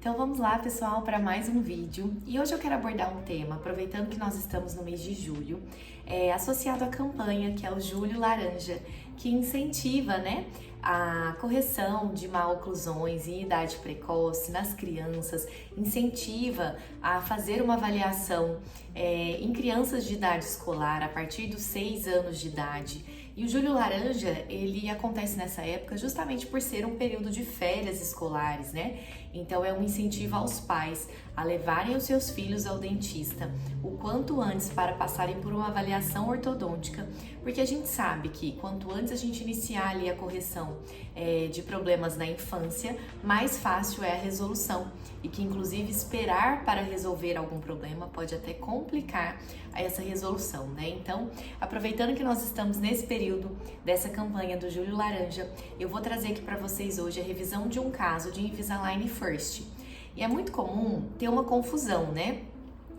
Então vamos lá, pessoal, para mais um vídeo. E hoje eu quero abordar um tema, aproveitando que nós estamos no mês de julho, associado à campanha que é o Julho Laranja, que incentiva, a correção de maloclusões em idade precoce nas crianças, incentiva a fazer uma avaliação em crianças de idade escolar a partir dos 6 anos de idade. E o Julho Laranja, ele acontece nessa época justamente por ser um período de férias escolares, Então é um incentivo aos pais a levarem os seus filhos ao dentista o quanto antes para passarem por uma avaliação ortodôntica, porque a gente sabe que quanto antes a gente iniciar ali a correção de problemas na infância, mais fácil é a resolução e que inclusive esperar para resolver algum problema pode até complicar essa resolução, Então, aproveitando que nós estamos nesse período dessa campanha do Julho Laranja, eu vou trazer aqui para vocês hoje a revisão de um caso de Invisalign First. E é muito comum ter uma confusão,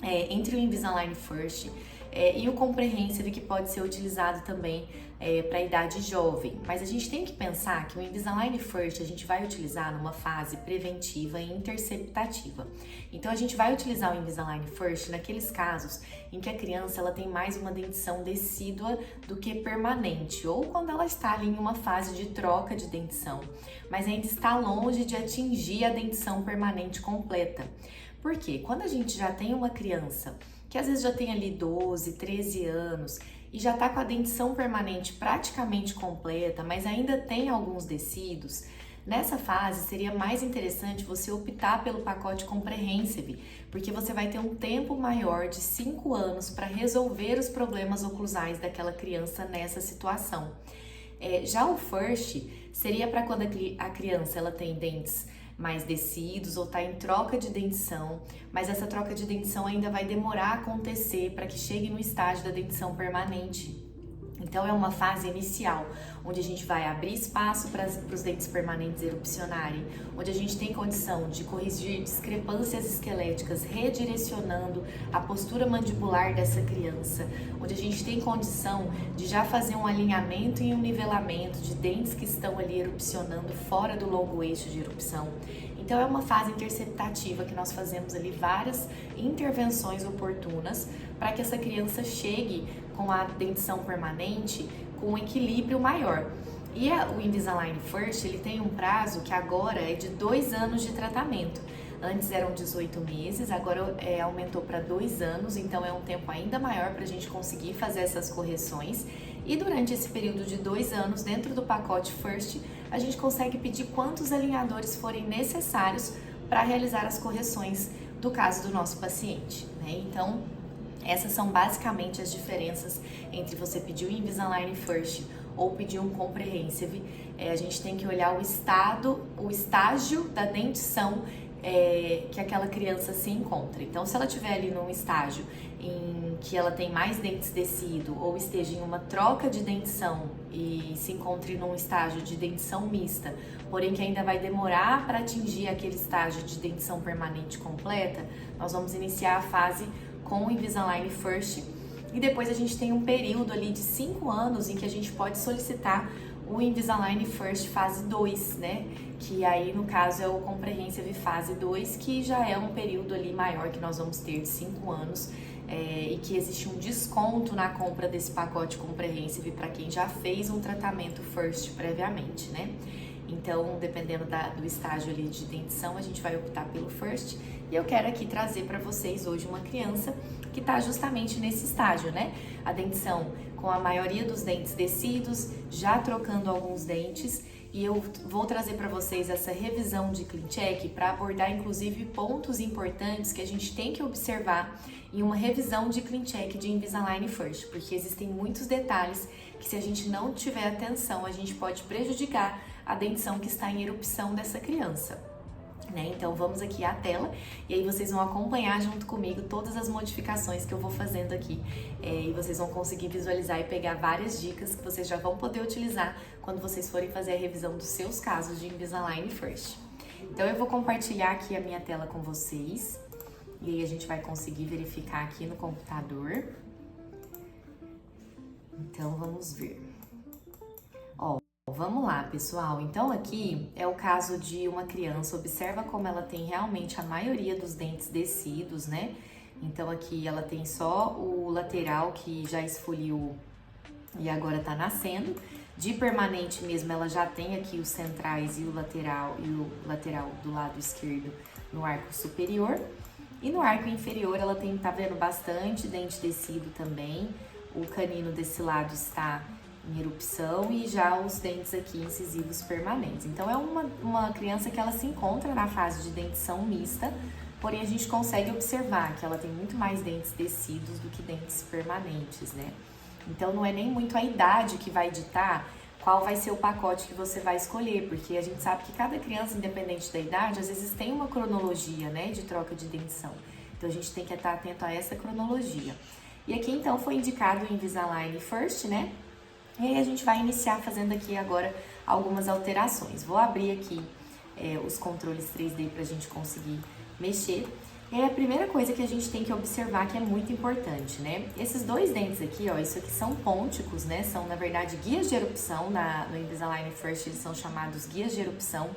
entre o Invisalign First e o Comprehensive, que pode ser utilizado também para a idade jovem. Mas a gente tem que pensar que o Invisalign First a gente vai utilizar numa fase preventiva e interceptativa. Então a gente vai utilizar o Invisalign First naqueles casos em que a criança ela tem mais uma dentição decídua do que permanente, ou quando ela está ali em uma fase de troca de dentição, mas ainda está longe de atingir a dentição permanente completa. Por quê? Quando a gente já tem uma criança que às vezes já tem ali 12, 13 anos e já está com a dentição permanente praticamente completa, mas ainda tem alguns decíduos, nessa fase seria mais interessante você optar pelo pacote Comprehensive, porque você vai ter um tempo maior de 5 anos para resolver os problemas oclusais daquela criança nessa situação. Já o First seria para quando a criança ela tem dentes mais descidos ou está em troca de dentição, mas essa troca de dentição ainda vai demorar a acontecer para que chegue no estágio da dentição permanente. Então é uma fase inicial, onde a gente vai abrir espaço para os dentes permanentes erupcionarem, onde a gente tem condição de corrigir discrepâncias esqueléticas, redirecionando a postura mandibular dessa criança, onde a gente tem condição de já fazer um alinhamento e um nivelamento de dentes que estão ali erupcionando fora do longo eixo de erupção. Então é uma fase interceptativa que nós fazemos ali várias intervenções oportunas para que essa criança chegue com a dentição permanente com um equilíbrio maior. E o Invisalign First, ele tem um prazo que agora é de 2 anos de tratamento. Antes eram 18 meses, agora aumentou para 2 anos, então é um tempo ainda maior para a gente conseguir fazer essas correções. E durante esse período de 2 anos, dentro do pacote First, a gente consegue pedir quantos alinhadores forem necessários para realizar as correções do caso do nosso paciente, Então, essas são basicamente as diferenças entre você pedir o Invisalign First ou pedir um Comprehensive. A gente tem que olhar o estágio da dentição que aquela criança se encontra. Então, se ela estiver ali num estágio em que ela tem mais dentes descido ou esteja em uma troca de dentição e se encontre num estágio de dentição mista, porém que ainda vai demorar para atingir aquele estágio de dentição permanente completa, nós vamos iniciar a fase com o Invisalign First e depois a gente tem um período ali de 5 anos em que a gente pode solicitar o Invisalign First fase 2, Que aí no caso é o Comprehensive fase 2, que já é um período ali maior que nós vamos ter de 5 anos e que existe um desconto na compra desse pacote Comprehensive para quem já fez um tratamento First previamente, Então, dependendo do estágio ali de dentição, a gente vai optar pelo First. E eu quero aqui trazer para vocês hoje uma criança que está justamente nesse estágio, A dentição com a maioria dos dentes descidos, já trocando alguns dentes. E eu vou trazer para vocês essa revisão de ClinCheck para abordar inclusive pontos importantes que a gente tem que observar em uma revisão de ClinCheck de Invisalign First, porque existem muitos detalhes que, se a gente não tiver atenção, a gente pode prejudicar a dentição que está em erupção dessa criança. Então vamos aqui à tela e aí vocês vão acompanhar junto comigo todas as modificações que eu vou fazendo aqui e vocês vão conseguir visualizar e pegar várias dicas que vocês já vão poder utilizar quando vocês forem fazer a revisão dos seus casos de Invisalign First. Então eu vou compartilhar aqui a minha tela com vocês e aí a gente vai conseguir verificar aqui no computador. Então vamos ver. Vamos lá, pessoal. Então aqui é o caso de uma criança. Observa como ela tem realmente a maioria dos dentes descidos, né? Então aqui ela tem só o lateral que já esfoliou e agora tá nascendo. De permanente mesmo, ela já tem aqui os centrais e o lateral do lado esquerdo no arco superior. E no arco inferior ela tem, tá vendo, bastante dente descido também. O canino desse lado está em erupção e já os dentes aqui incisivos permanentes. Então é uma criança que ela se encontra na fase de dentição mista, porém a gente consegue observar que ela tem muito mais dentes descidos do que dentes permanentes, né? Então não é nem muito a idade que vai ditar qual vai ser o pacote que você vai escolher, porque a gente sabe que cada criança, independente da idade, às vezes tem uma cronologia, né, de troca de dentição. Então a gente tem que estar atento a essa cronologia. E aqui então foi indicado o Invisalign First, né? E aí a gente vai iniciar fazendo aqui agora algumas alterações. Vou abrir aqui os controles 3D para a gente conseguir mexer. E aí a primeira coisa que a gente tem que observar que é muito importante, né? Esses dois dentes aqui, ó, isso aqui são pônticos, né? São, na verdade, guias de erupção. No Invisalign First eles são chamados guias de erupção,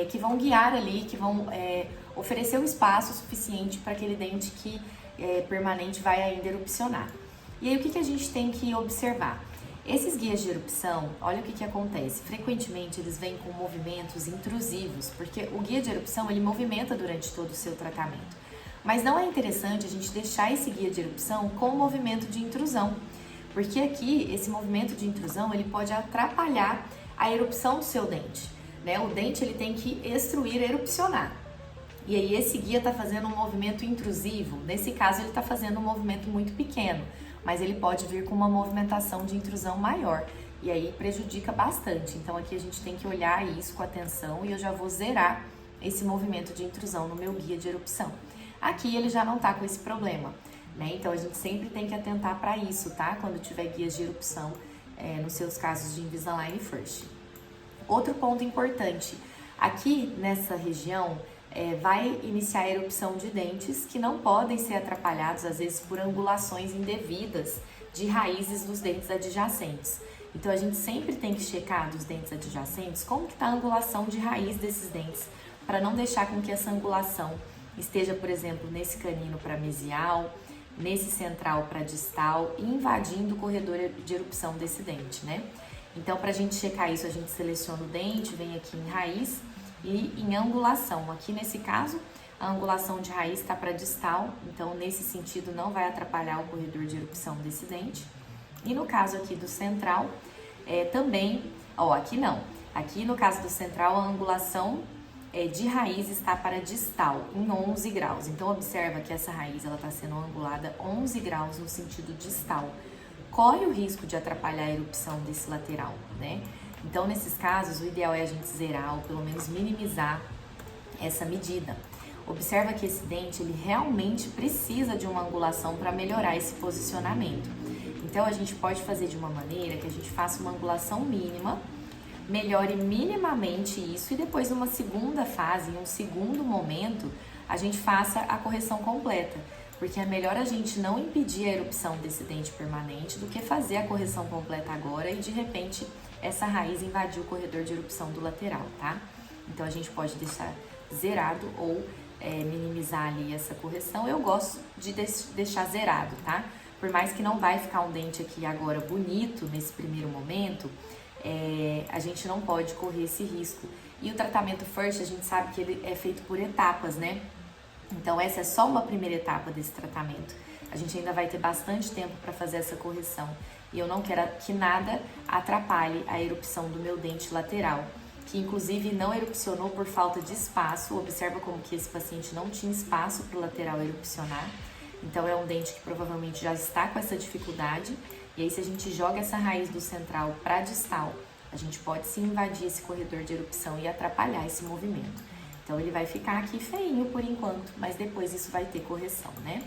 que vão guiar ali, que vão oferecer o espaço suficiente para aquele dente que permanente vai ainda erupcionar. E aí o que a gente tem que observar? Esses guias de erupção, olha o que acontece. Frequentemente eles vêm com movimentos intrusivos, porque o guia de erupção ele movimenta durante todo o seu tratamento. Mas não é interessante a gente deixar esse guia de erupção com movimento de intrusão, porque aqui esse movimento de intrusão ele pode atrapalhar a erupção do seu dente, né? O dente ele tem que extruir, erupcionar. E aí esse guia está fazendo um movimento intrusivo. Nesse caso ele está fazendo um movimento muito pequeno, mas ele pode vir com uma movimentação de intrusão maior e aí prejudica bastante. Então aqui a gente tem que olhar isso com atenção e eu já vou zerar esse movimento de intrusão no meu guia de erupção. Aqui ele já não tá com esse problema, né? Então a gente sempre tem que atentar para isso, tá? Quando tiver guias de erupção nos seus casos de Invisalign First. Outro ponto importante, aqui nessa região vai iniciar a erupção de dentes que não podem ser atrapalhados, às vezes, por angulações indevidas de raízes dos dentes adjacentes. Então, a gente sempre tem que checar dos dentes adjacentes como que está a angulação de raiz desses dentes, para não deixar com que essa angulação esteja, por exemplo, nesse canino para mesial, nesse central para distal, e invadindo o corredor de erupção desse dente, né? Então, para a gente checar isso, a gente seleciona o dente, vem aqui em raiz, e em angulação. Aqui nesse caso, a angulação de raiz está para distal, então nesse sentido não vai atrapalhar o corredor de erupção desse dente. E no caso aqui do central, também, aqui não. Aqui no caso do central, a angulação de raiz está para distal, em 11 graus. Então observa que essa raiz está sendo angulada 11 graus no sentido distal. Corre o risco de atrapalhar a erupção desse lateral, né? Então, nesses casos, o ideal é a gente zerar ou pelo menos minimizar essa medida. Observa que esse dente, ele realmente precisa de uma angulação para melhorar esse posicionamento. Então, a gente pode fazer de uma maneira que a gente faça uma angulação mínima, melhore minimamente isso e depois, numa segunda fase, em um segundo momento, a gente faça a correção completa. Porque é melhor a gente não impedir a erupção desse dente permanente do que fazer a correção completa agora e, de repente, essa raiz invadir o corredor de erupção do lateral, tá? Então, a gente pode deixar zerado ou minimizar ali essa correção. Eu gosto de deixar zerado, tá? Por mais que não vai ficar um dente aqui agora bonito nesse primeiro momento, a gente não pode correr esse risco. E o tratamento First, a gente sabe que ele é feito por etapas, né? Então, essa é só uma primeira etapa desse tratamento. A gente ainda vai ter bastante tempo para fazer essa correção. E eu não quero que nada atrapalhe a erupção do meu dente lateral, que inclusive não erupcionou por falta de espaço. Observa como que esse paciente não tinha espaço para o lateral erupcionar. Então, é um dente que provavelmente já está com essa dificuldade. E aí, se a gente joga essa raiz do central para distal, a gente pode sim invadir esse corredor de erupção e atrapalhar esse movimento. Então, ele vai ficar aqui feinho por enquanto, mas depois isso vai ter correção, né?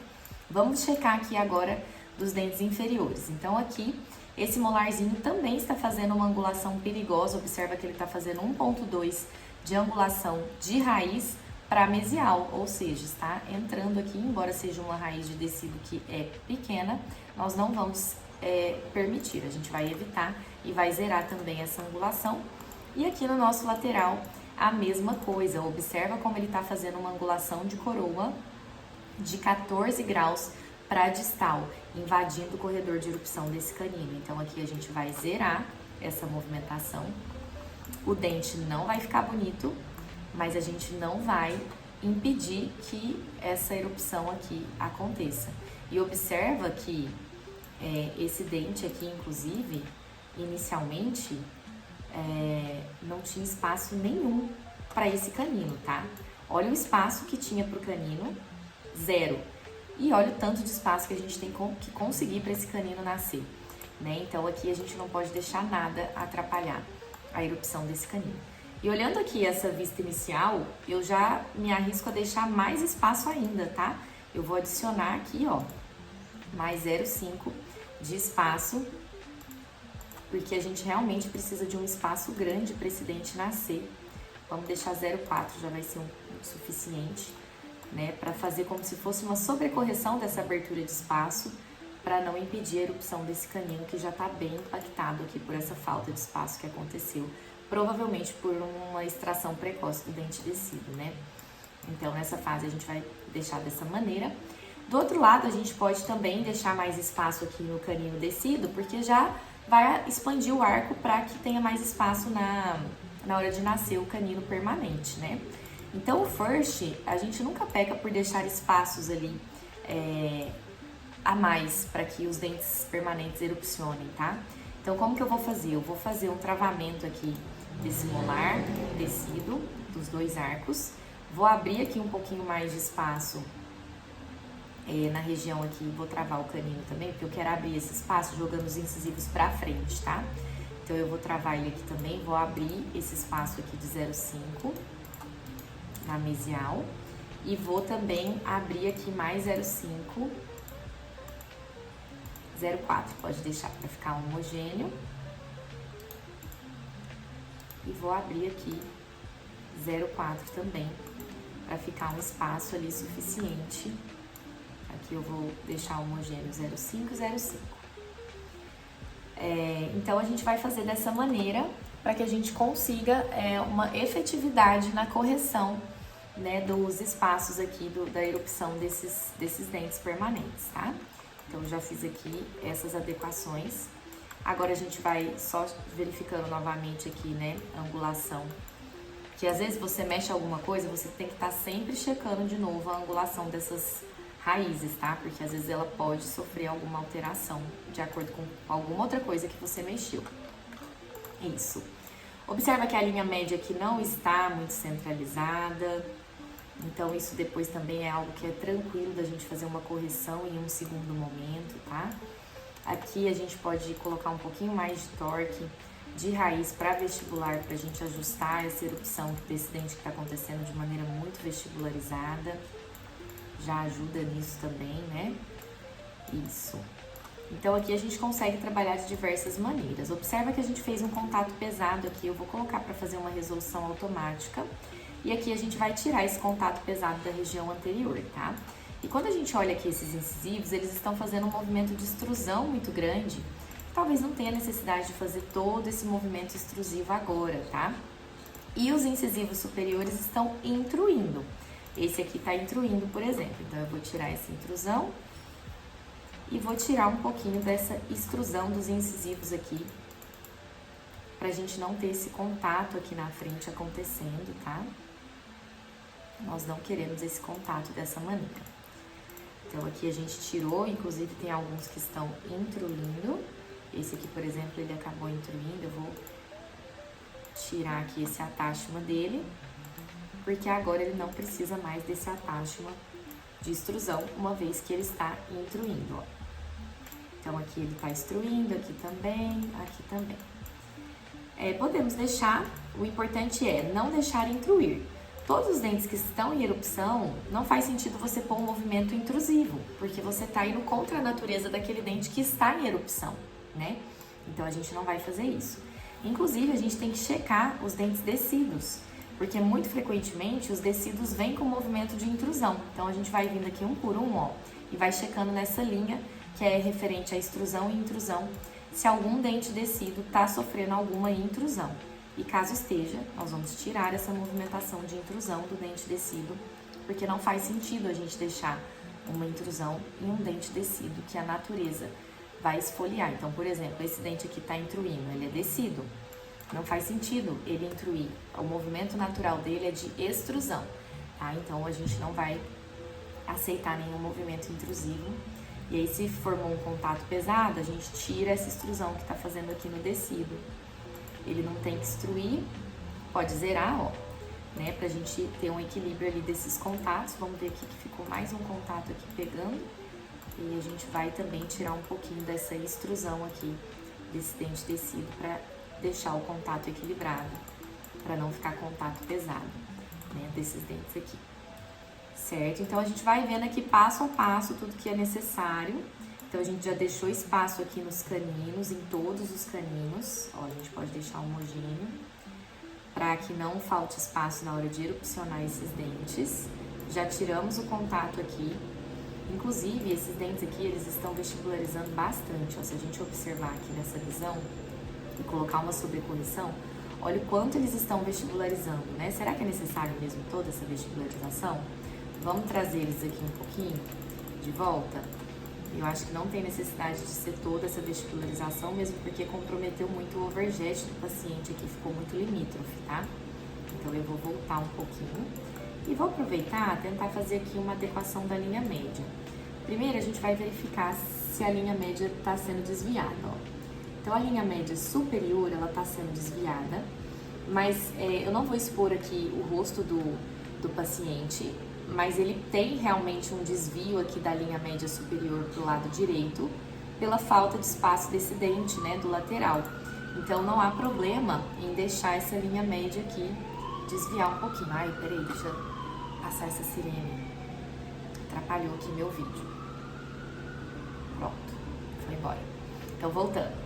Vamos checar aqui agora dos dentes inferiores. Então, aqui, esse molarzinho também está fazendo uma angulação perigosa. Observa que ele está fazendo 1,2 de angulação de raiz para mesial, ou seja, está entrando aqui, embora seja uma raiz de descido que é pequena, nós não vamos permitir, a gente vai evitar e vai zerar também essa angulação. E aqui no nosso lateral, a mesma coisa. Observa como ele está fazendo uma angulação de coroa de 14 graus para distal, invadindo o corredor de erupção desse canino. Então aqui a gente vai zerar essa movimentação. O dente não vai ficar bonito, mas a gente não vai impedir que essa erupção aqui aconteça. E observa que esse dente aqui, inclusive, inicialmente, não tinha espaço nenhum para esse canino, tá? Olha o espaço que tinha para o canino, 0. E olha o tanto de espaço que a gente tem que conseguir para esse canino nascer, né? Então aqui a gente não pode deixar nada atrapalhar a erupção desse canino. E olhando aqui essa vista inicial, eu já me arrisco a deixar mais espaço ainda, tá? Eu vou adicionar aqui, ó, mais 0,5 de espaço, porque a gente realmente precisa de um espaço grande para esse dente nascer. Vamos deixar 0,4, já vai ser um suficiente, né? Para fazer como se fosse uma sobrecorreção dessa abertura de espaço, para não impedir a erupção desse canino que já está bem impactado aqui por essa falta de espaço que aconteceu, provavelmente por uma extração precoce do dente descido, né? Então, nessa fase a gente vai deixar dessa maneira. Do outro lado, a gente pode também deixar mais espaço aqui no canino descido, porque já vai expandir o arco para que tenha mais espaço na hora de nascer o canino permanente, né? Então, o first, a gente nunca peca por deixar espaços ali a mais para que os dentes permanentes erupcionem, tá? Então, como que eu vou fazer? Eu vou fazer um travamento aqui desse molar descido, dos dois arcos. Vou abrir aqui um pouquinho mais de espaço na região aqui, vou travar o canino também, porque eu quero abrir esse espaço jogando os incisivos pra frente, tá? Então, eu vou travar ele aqui também, vou abrir esse espaço aqui de 0,5 na mesial. E vou também abrir aqui mais 0,5, 0,4, pode deixar para ficar homogêneo. E vou abrir aqui 0,4 também, para ficar um espaço ali suficiente. Aqui eu vou deixar homogêneo 0,5 e 0,5. Então, a gente vai fazer dessa maneira para que a gente consiga uma efetividade na correção, né, dos espaços aqui da erupção desses dentes permanentes, tá? Então, já fiz aqui essas adequações. Agora, a gente vai só verificando novamente aqui, né, a angulação. Que às vezes você mexe alguma coisa, você tem que estar sempre checando de novo a angulação dessas raízes, tá? Porque às vezes ela pode sofrer alguma alteração de acordo com alguma outra coisa que você mexeu. Isso. Observa que a linha média aqui não está muito centralizada. Então, isso depois também é algo que é tranquilo da gente fazer uma correção em um segundo momento, tá? Aqui a gente pode colocar um pouquinho mais de torque de raiz para vestibular, para a gente ajustar essa erupção desse dente que está acontecendo de maneira muito vestibularizada. Já ajuda nisso também, né? Isso. Então, aqui a gente consegue trabalhar de diversas maneiras. Observa que a gente fez um contato pesado aqui, eu vou colocar para fazer uma resolução automática. E aqui a gente vai tirar esse contato pesado da região anterior, tá? E quando a gente olha aqui esses incisivos, eles estão fazendo um movimento de extrusão muito grande. Talvez não tenha necessidade de fazer todo esse movimento extrusivo agora, tá? E os incisivos superiores estão intruindo. Esse aqui tá intruindo, por exemplo. Então, eu vou tirar essa intrusão e vou tirar um pouquinho dessa extrusão dos incisivos aqui, pra gente não ter esse contato aqui na frente acontecendo, tá? Nós não queremos esse contato dessa maneira. Então, aqui a gente tirou, inclusive tem alguns que estão intruindo. Esse aqui, por exemplo, ele acabou intruindo. Eu vou tirar aqui esse attachment dele, porque agora ele não precisa mais desse attachment de extrusão, uma vez que ele está intruindo, ó. Então, aqui ele está extruindo, aqui também, aqui também. Podemos deixar, o importante é não deixar intruir. Todos os dentes que estão em erupção, não faz sentido você pôr um movimento intrusivo, porque você está indo contra a natureza daquele dente que está em erupção, né? Então, a gente não vai fazer isso. Inclusive, a gente tem que checar os dentes descidos, porque muito frequentemente os descidos vêm com movimento de intrusão. Então, a gente vai vindo aqui um por um, ó, e vai checando nessa linha que é referente à extrusão e intrusão se algum dente descido está sofrendo alguma intrusão. E caso esteja, nós vamos tirar essa movimentação de intrusão do dente descido, porque não faz sentido a gente deixar uma intrusão em um dente descido que a natureza vai esfoliar. Então, por exemplo, esse dente aqui está intruindo, ele é descido. Não faz sentido ele intruir. O movimento natural dele é de extrusão, tá? Então, a gente não vai aceitar nenhum movimento intrusivo. E aí, se formou um contato pesado, a gente tira essa extrusão que está fazendo aqui no descido. Ele não tem que extruir, pode zerar, ó, né? Pra gente ter um equilíbrio ali desses contatos. Vamos ver aqui que ficou mais um contato aqui pegando. E a gente vai também tirar um pouquinho dessa extrusão aqui, desse dente descido, pra deixar o contato equilibrado, pra não ficar contato pesado, né? Desses dentes aqui. Certo? Então, a gente vai vendo aqui passo a passo tudo que é necessário. Então, a gente já deixou espaço aqui nos caninos, em todos os caninos. Ó, a gente pode deixar homogêneo, para que não falte espaço na hora de erupcionar esses dentes. Já tiramos o contato aqui. Inclusive, esses dentes aqui, eles estão vestibularizando bastante. Ó, se a gente observar aqui nessa visão e colocar uma sobrecorreção, olha o quanto eles estão vestibularizando, né? Será que é necessário mesmo toda essa vestibularização? Vamos trazer eles aqui um pouquinho de volta. Eu acho que não tem necessidade de ser toda essa vestibularização, mesmo porque comprometeu muito o overjet do paciente aqui, ficou muito limítrofe, tá? Então, eu vou voltar um pouquinho e vou aproveitar, tentar fazer aqui uma adequação da linha média. Primeiro, a gente vai verificar se a linha média está sendo desviada, ó. Então, a linha média superior, ela está sendo desviada, mas eu não vou expor aqui o rosto do paciente, mas ele tem realmente um desvio aqui da linha média superior para o lado direito, pela falta de espaço desse dente, né, do lateral. Então, não há problema em deixar essa linha média aqui desviar um pouquinho. Ai, peraí, deixa eu passar essa sirene. Atrapalhou aqui meu vídeo. Pronto, foi embora. Então, voltando.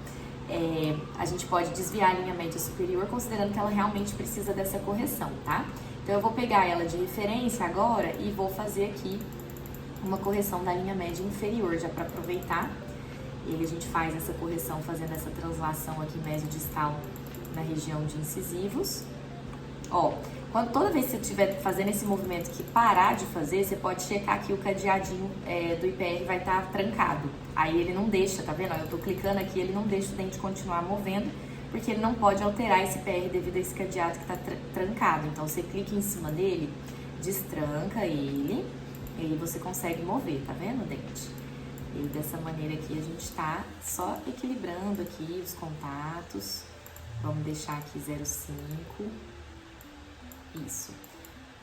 A gente pode desviar a linha média superior, considerando que ela realmente precisa dessa correção, tá? Então, eu vou pegar ela de referência agora e vou fazer aqui uma correção da linha média inferior, já para aproveitar. E a gente faz essa correção fazendo essa translação aqui mesodistal na região de incisivos. Ó, toda vez que você estiver fazendo esse movimento que parar de fazer, você pode checar que o cadeadinho do IPR vai estar trancado. Aí ele não deixa, tá vendo? Ó, eu tô clicando aqui, ele não deixa o dente continuar movendo, porque ele não pode alterar esse PR devido a esse cadeado que está trancado. Então, você clica em cima dele, destranca ele, e aí você consegue mover, tá vendo o dente? E dessa maneira aqui, a gente está só equilibrando aqui os contatos. Vamos deixar aqui 0,5. Isso.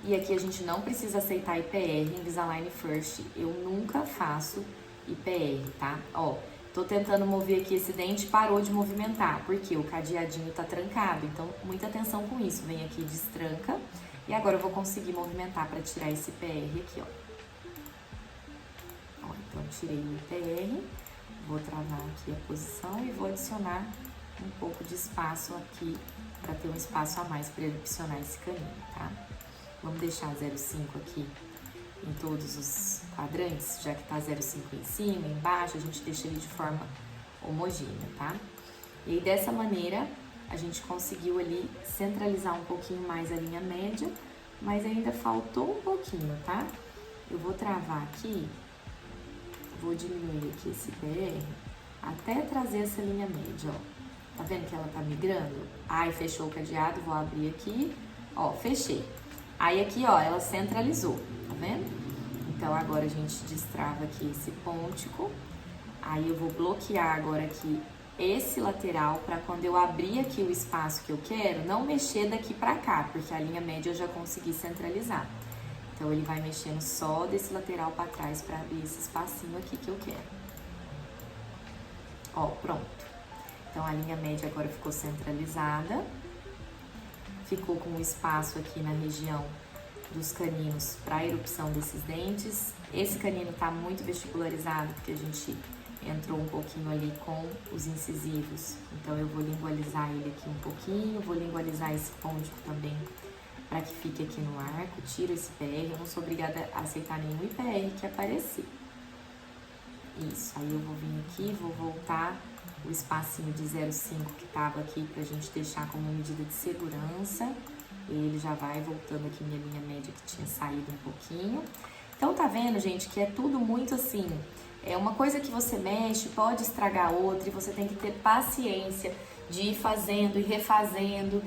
E aqui a gente não precisa aceitar IPR, Invisalign First. Eu nunca faço IPR, tá? Ó. Tô tentando mover aqui esse dente, parou de movimentar, porque o cadeadinho tá trancado. Então, muita atenção com isso. Vem aqui, destranca. E agora eu vou conseguir movimentar para tirar esse PR aqui, ó. Então, tirei o PR. Vou travar aqui a posição e vou adicionar um pouco de espaço aqui, para ter um espaço a mais para erupcionar esse canino, tá? Vamos deixar 0,5 aqui em todos os quadrantes, já que tá 0,5 em cima, embaixo, a gente deixa ele de forma homogênea, tá? E aí, dessa maneira, a gente conseguiu ali centralizar um pouquinho mais a linha média, mas ainda faltou um pouquinho, tá? Eu vou travar aqui, vou diminuir aqui esse PR, até trazer essa linha média, ó. Tá vendo que ela tá migrando? Ai, fechou o cadeado, vou abrir aqui, ó, fechei. Aí aqui, ó, ela centralizou, tá vendo? Então, agora a gente destrava aqui esse pôntico. Aí eu vou bloquear agora aqui esse lateral para quando eu abrir aqui o espaço que eu quero, não mexer daqui pra cá, porque a linha média eu já consegui centralizar. Então, ele vai mexendo só desse lateral pra trás para abrir esse espacinho aqui que eu quero. Ó, pronto. Então, a linha média agora ficou centralizada. Ficou com um espaço aqui na região dos caninos para a erupção desses dentes. Esse canino tá muito vestibularizado, porque a gente entrou um pouquinho ali com os incisivos. Então, eu vou lingualizar ele aqui um pouquinho, vou lingualizar esse pôntico também, para que fique aqui no arco. Tiro esse PR, eu não sou obrigada a aceitar nenhum IPR que aparecer. Isso, aí eu vou vir aqui, vou voltar o espacinho de 0,5 que tava aqui pra gente deixar como medida de segurança. Ele já vai voltando aqui minha linha média que tinha saído um pouquinho. Então tá vendo, gente, que é tudo muito assim, é uma coisa que você mexe, pode estragar outra, e você tem que ter paciência de ir fazendo e refazendo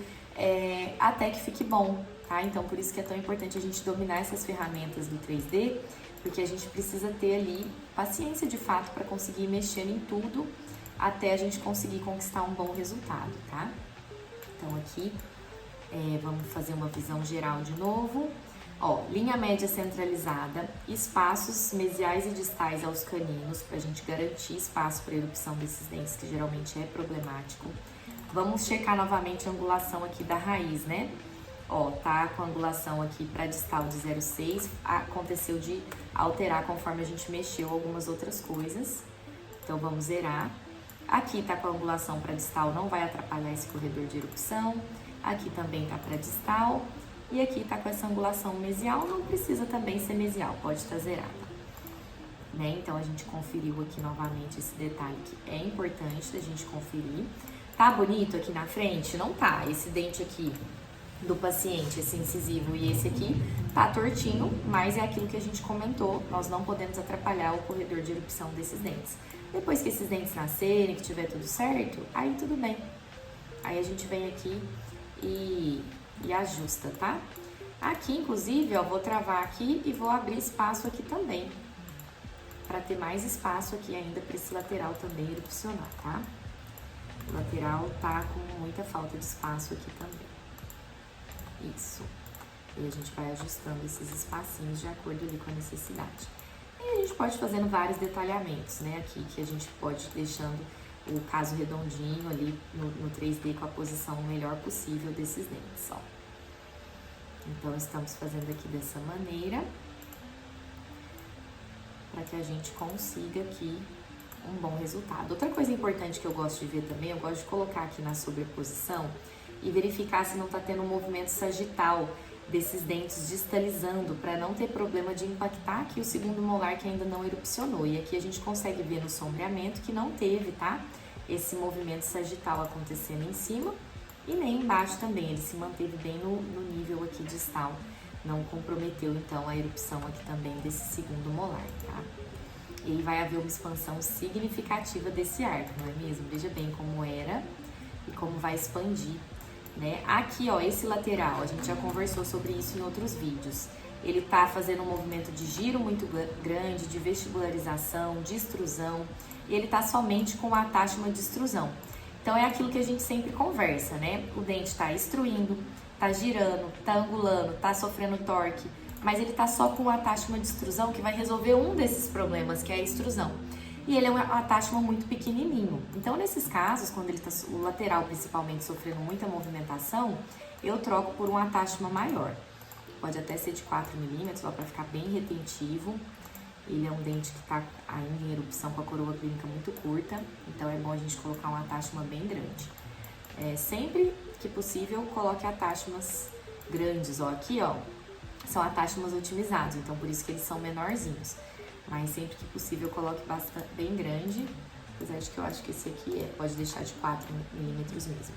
até que fique bom, tá? Então por isso que é tão importante a gente dominar essas ferramentas do 3D, porque a gente precisa ter ali paciência de fato para conseguir ir mexendo em tudo até a gente conseguir conquistar um bom resultado, tá? Então aqui vamos fazer uma visão geral de novo. Ó, linha média centralizada, espaços mesiais e distais aos caninos, pra gente garantir espaço para erupção desses dentes, que geralmente é problemático. Vamos checar novamente a angulação aqui da raiz, né? Ó, tá com a angulação aqui para distal de 0,6, aconteceu de alterar conforme a gente mexeu algumas outras coisas. Então vamos zerar. Aqui tá com a angulação para distal, não vai atrapalhar esse corredor de erupção. Aqui também tá para distal. E aqui tá com essa angulação mesial, não precisa também ser mesial, pode estar zerada. Né? Então a gente conferiu aqui novamente esse detalhe que é importante da gente conferir. Tá bonito aqui na frente? Não tá. Esse dente aqui do paciente, esse incisivo e esse aqui, tá tortinho, mas é aquilo que a gente comentou, nós não podemos atrapalhar o corredor de erupção desses dentes. Depois que esses dentes nascerem, que tiver tudo certo, aí tudo bem. Aí a gente vem aqui e ajusta, tá? Aqui, inclusive, ó, vou travar aqui e vou abrir espaço aqui também, para ter mais espaço aqui ainda para esse lateral também erupcionar, tá? O lateral tá com muita falta de espaço aqui também. Isso. E a gente vai ajustando esses espacinhos de acordo ali com a necessidade. E a gente pode fazendo vários detalhamentos, né? Aqui que a gente pode deixando o caso redondinho ali no 3D com a posição melhor possível desses dentes, ó. Então, estamos fazendo aqui dessa maneira, para que a gente consiga aqui um bom resultado. Outra coisa importante que eu gosto de ver também, eu gosto de colocar aqui na sobreposição e verificar se não tá tendo um movimento sagital desses dentes distalizando, para não ter problema de impactar aqui o segundo molar que ainda não erupcionou. E aqui a gente consegue ver no sombreamento que não teve, tá? Esse movimento sagital acontecendo em cima e nem embaixo também, ele se manteve bem no nível aqui distal, não comprometeu então a erupção aqui também desse segundo molar, tá? E aí vai haver uma expansão significativa desse arco, não é mesmo? Veja bem como era e como vai expandir, né? Aqui, ó, esse lateral, a gente já conversou sobre isso em outros vídeos. Ele tá fazendo um movimento de giro muito grande, de vestibularização, de extrusão, e ele tá somente com a atáchima de extrusão. Então, é aquilo que a gente sempre conversa, né? O dente tá extruindo, tá girando, tá angulando, tá sofrendo torque, mas ele tá só com a atáchima de extrusão que vai resolver um desses problemas, que é a extrusão. E ele é um atáchima muito pequenininho. Então, nesses casos, quando ele tá, o lateral principalmente, sofrendo muita movimentação, eu troco por um atáchima maior. Pode até ser de 4 milímetros, ó, para ficar bem retentivo. Ele é um dente que está ainda em erupção com a coroa clínica muito curta, então é bom a gente colocar uma atáchima bem grande. Sempre que possível, coloque atáchimas grandes, ó, aqui, ó, são atáchimas otimizados, então por isso que eles são menorzinhos. Mas sempre que possível, coloque bastante, bem grande, apesar de que eu acho que esse aqui pode deixar de 4 milímetros mesmo,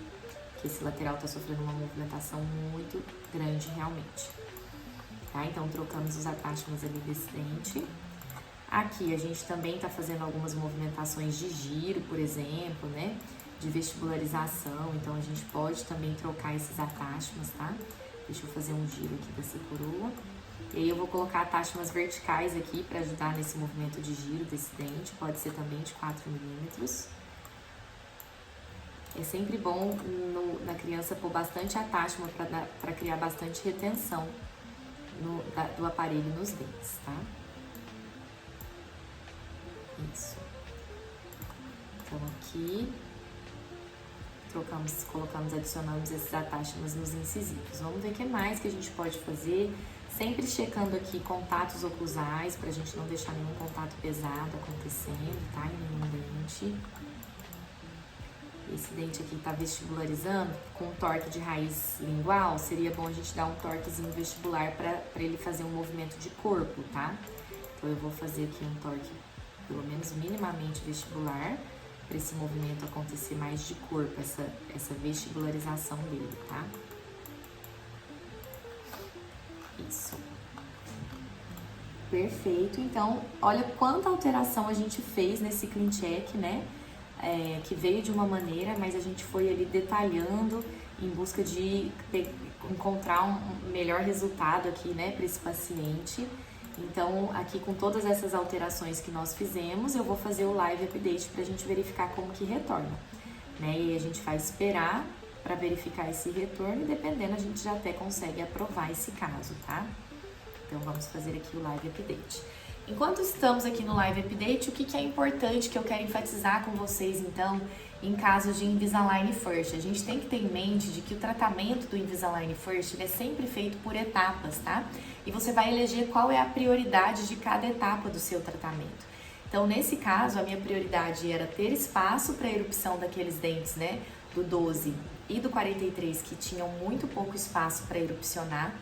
porque esse lateral está sofrendo uma movimentação muito grande realmente. Tá? Então, trocamos os atáchimas ali desse dente. Aqui a gente também está fazendo algumas movimentações de giro, por exemplo, né? De vestibularização, então a gente pode também trocar esses atáchimas, tá? Deixa eu fazer um giro aqui dessa coroa. E aí eu vou colocar atáchimas verticais aqui para ajudar nesse movimento de giro desse dente, pode ser também de 4 milímetros. É sempre bom na criança pôr bastante atáchima para criar bastante retenção do aparelho nos dentes, tá? Isso. Então aqui colocamos, adicionamos esses atáchimas nos incisivos. Vamos ver o que mais que a gente pode fazer, sempre checando aqui contatos oclusais, pra gente não deixar nenhum contato pesado acontecendo, tá? Em nenhum dente. Esse dente aqui tá vestibularizando, com torque de raiz lingual, seria bom a gente dar um torquezinho vestibular pra ele fazer um movimento de corpo, tá? Então eu vou fazer aqui um torque pelo menos minimamente vestibular, para esse movimento acontecer mais de corpo, essa vestibularização dele, tá? Isso. Perfeito. Então, olha quanta alteração a gente fez nesse clean check, né? Que veio de uma maneira, mas a gente foi ali detalhando em busca de encontrar um melhor resultado aqui, né, para esse paciente. Então, aqui com todas essas alterações que nós fizemos, eu vou fazer o live update para a gente verificar como que retorna, né? E a gente vai esperar para verificar esse retorno e dependendo a gente já até consegue aprovar esse caso, tá? Então, vamos fazer aqui o live update. Enquanto estamos aqui no live update, o que é importante que eu quero enfatizar com vocês, então, em casos de Invisalign First? A gente tem que ter em mente de que o tratamento do Invisalign First ele é sempre feito por etapas, tá? E você vai eleger qual é a prioridade de cada etapa do seu tratamento. Então, nesse caso, a minha prioridade era ter espaço para a erupção daqueles dentes, né? Do 12 e do 43, que tinham muito pouco espaço para erupcionar.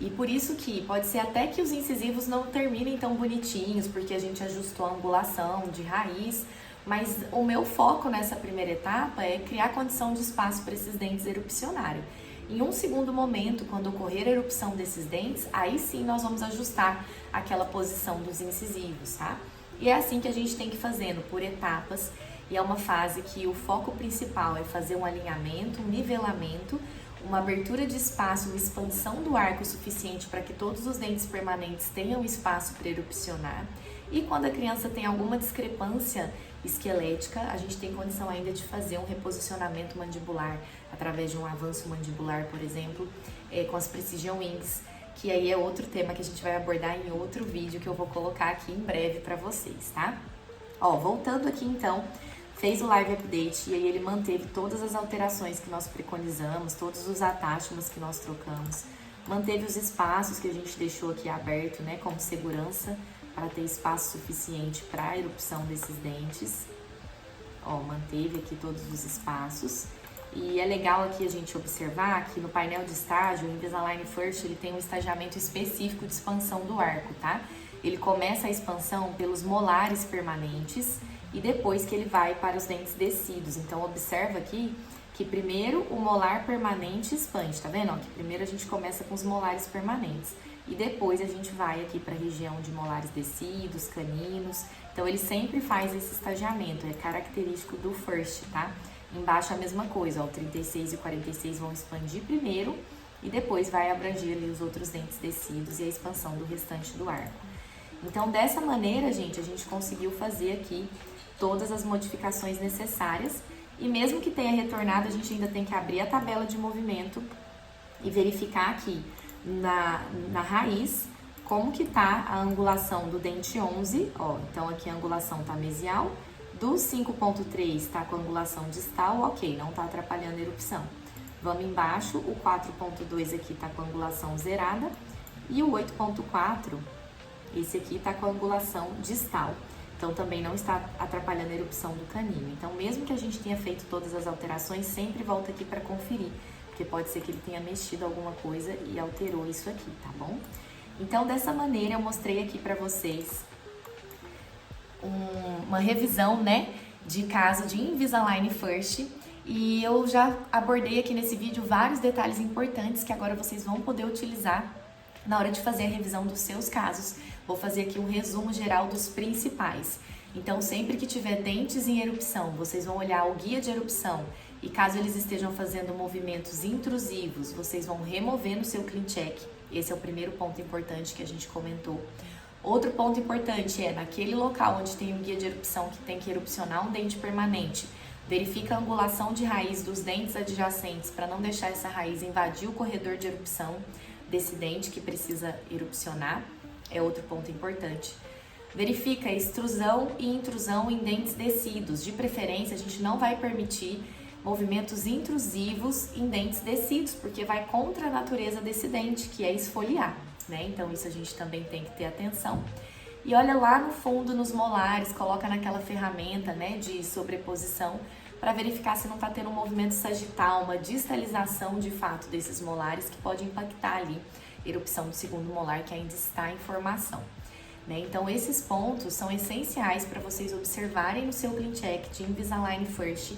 E por isso que pode ser até que os incisivos não terminem tão bonitinhos, porque a gente ajustou a angulação de raiz, mas o meu foco nessa primeira etapa é criar condição de espaço para esses dentes erupcionarem. Em um segundo momento, quando ocorrer a erupção desses dentes, aí sim nós vamos ajustar aquela posição dos incisivos, tá? E é assim que a gente tem que ir fazendo, por etapas, e é uma fase que o foco principal é fazer um alinhamento, um nivelamento, uma abertura de espaço, uma expansão do arco suficiente para que todos os dentes permanentes tenham espaço para erupcionar. E quando a criança tem alguma discrepância esquelética, a gente tem condição ainda de fazer um reposicionamento mandibular através de um avanço mandibular, por exemplo, com as Precision Wings, que aí é outro tema que a gente vai abordar em outro vídeo que eu vou colocar aqui em breve para vocês, tá? Ó, voltando aqui então, fez o live update e aí ele manteve todas as alterações que nós preconizamos, todos os attachments que nós trocamos, manteve os espaços que a gente deixou aqui aberto, né, como segurança, para ter espaço suficiente para a erupção desses dentes. Ó, manteve aqui todos os espaços. E é legal aqui a gente observar que no painel de estágio, o Invisalign First, ele tem um estagiamento específico de expansão do arco, tá? Ele começa a expansão pelos molares permanentes e depois que ele vai para os dentes descidos. Então, observa aqui que primeiro o molar permanente expande, tá vendo? Ó, que primeiro a gente começa com os molares permanentes e depois a gente vai aqui para a região de molares descidos, caninos. Então, ele sempre faz esse estagiamento, é característico do First, tá? Embaixo a mesma coisa, ó, o 36 e o 46 vão expandir primeiro e depois vai abranger ali os outros dentes descidos e a expansão do restante do arco. Então, dessa maneira, gente, a gente conseguiu fazer aqui todas as modificações necessárias e mesmo que tenha retornado, a gente ainda tem que abrir a tabela de movimento e verificar aqui na raiz como que tá a angulação do dente 11, ó, então aqui a angulação tá mesial, do 5.3 tá com a angulação distal, ok, não tá atrapalhando a erupção. Vamos embaixo, o 4.2 aqui tá com a angulação zerada e o 8.4, esse aqui tá com a angulação distal. Então, também não está atrapalhando a erupção do canino. Então, mesmo que a gente tenha feito todas as alterações, sempre volta aqui para conferir, porque pode ser que ele tenha mexido alguma coisa e alterou isso aqui, tá bom? Então, dessa maneira, eu mostrei aqui para vocês uma revisão, né, de caso de Invisalign First. E eu já abordei aqui nesse vídeo vários detalhes importantes que agora vocês vão poder utilizar na hora de fazer a revisão dos seus casos. Vou fazer aqui um resumo geral dos principais. Então, sempre que tiver dentes em erupção, vocês vão olhar o guia de erupção e caso eles estejam fazendo movimentos intrusivos, vocês vão remover no seu clean check. Esse é o primeiro ponto importante que a gente comentou. Outro ponto importante é, naquele local onde tem um guia de erupção que tem que erupcionar um dente permanente, verifica a angulação de raiz dos dentes adjacentes para não deixar essa raiz invadir o corredor de erupção desse dente que precisa erupcionar. É outro ponto importante. Verifica a extrusão e intrusão em dentes descidos. De preferência, a gente não vai permitir movimentos intrusivos em dentes descidos, porque vai contra a natureza desse dente, que é esfoliar, né? Então, isso a gente também tem que ter atenção. E olha lá no fundo, nos molares, coloca naquela ferramenta, né, de sobreposição, para verificar se não está tendo um movimento sagital, uma distalização de fato desses molares, que pode impactar ali a erupção do segundo molar, que ainda está em formação. né? Então esses pontos são essenciais para vocês observarem no seu ClinCheck de Invisalign First,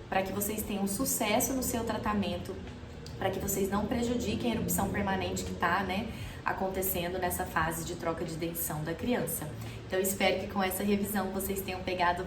para que vocês tenham sucesso no seu tratamento, para que vocês não prejudiquem a erupção permanente que está, né, acontecendo nessa fase de troca de dentição da criança. Então espero que com essa revisão vocês tenham pegado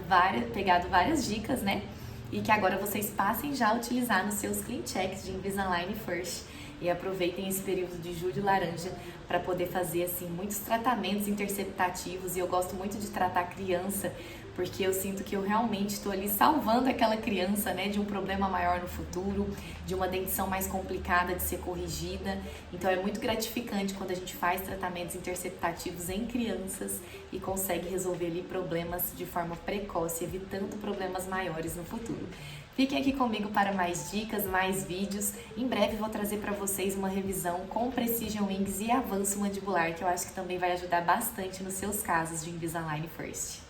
várias dicas, né? E que agora vocês passem já a utilizar nos seus ClinChecks de Invisalign First e aproveitem esse período de julho laranja para poder fazer assim muitos tratamentos interceptativos. E eu gosto muito de tratar criança, porque eu sinto que eu realmente estou ali salvando aquela criança, né, de um problema maior no futuro, de uma dentição mais complicada de ser corrigida. Então é muito gratificante quando a gente faz tratamentos interceptativos em crianças e consegue resolver ali problemas de forma precoce, evitando problemas maiores no futuro. Fiquem aqui comigo para mais dicas, mais vídeos. Em breve vou trazer para vocês uma revisão com Precision Wings e avanço mandibular, que eu acho que também vai ajudar bastante nos seus casos de Invisalign First.